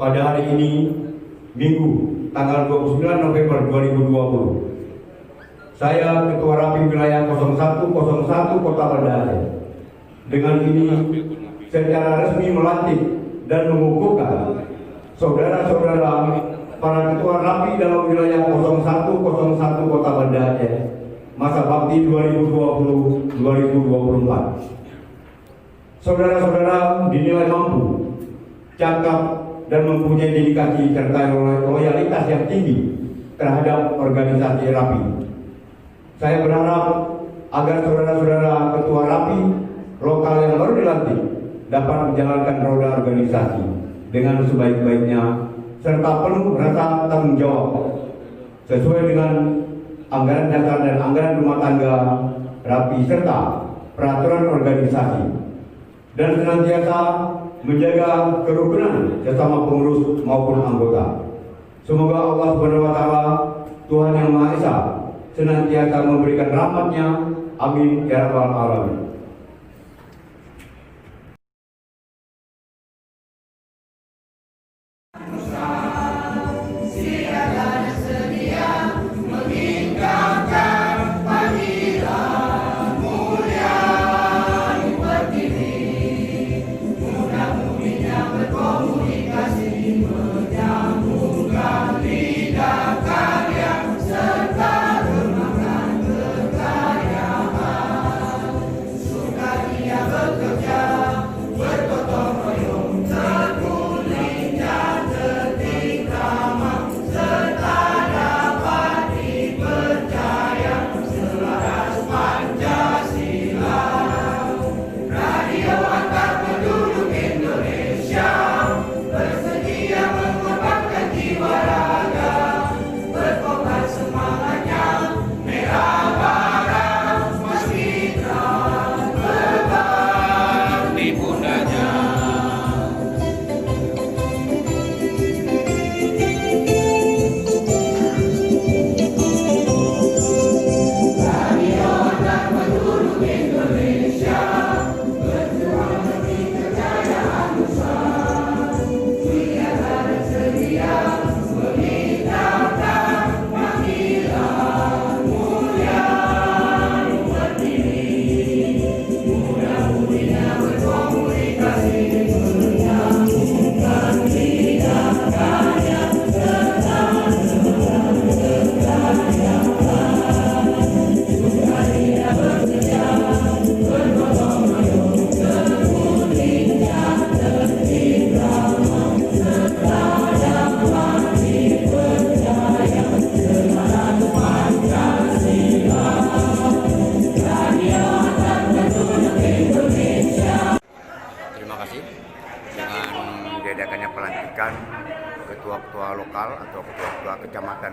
Pada hari ini, Minggu, tanggal 29 November 2020, saya Ketua Rapi Wilayah 0101 Kota Banda Aceh, dengan ini secara resmi melantik dan mengukuhkan saudara-saudara para Ketua Rapi dalam wilayah 0101 Kota Banda Aceh masa bakti 2020-2024. Saudara-saudara dinilai mampu, cakap, dan mempunyai dedikasi serta loyalitas yang tinggi terhadap organisasi Rapi. Saya berharap agar saudara-saudara Ketua Rapi lokal yang baru dilantik dapat menjalankan roda organisasi dengan sebaik-baiknya serta penuh rasa tanggung jawab sesuai dengan anggaran dasar dan anggaran rumah tangga Rapi serta peraturan organisasi, dan senantiasa menjaga kerukunan sesama pengurus maupun anggota. Semoga Allah SWT, Tuhan Yang Maha Esa, senantiasa memberikan rahmat-Nya. Amin ya rabbal alamin.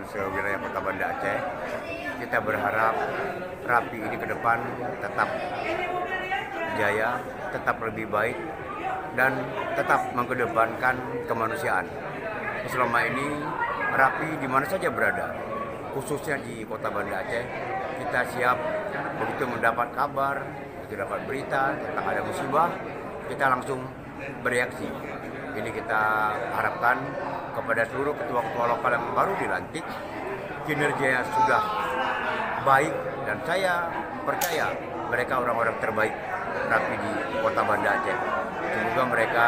sewilayah Kota Banda Aceh. Kita berharap Rapi ini ke depan tetap jaya, tetap lebih baik, dan tetap mengedepankan kemanusiaan. Selama ini Rapi di mana saja berada, khususnya di Kota Banda Aceh, kita siap begitu mendapat kabar, begitu dapat berita tentang ada musibah, kita langsung bereaksi. Ini kita harapkan kepada seluruh ketua-ketua lokal yang baru dilantik, kinerjanya sudah baik, dan saya percaya mereka orang-orang terbaik Rapi di Kota Banda Aceh. Semoga mereka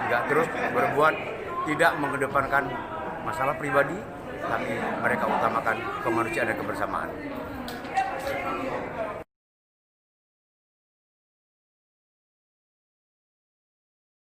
tidak terus berbuat tidak mengedepankan masalah pribadi, tapi mereka utamakan kemanusiaan dan kebersamaan.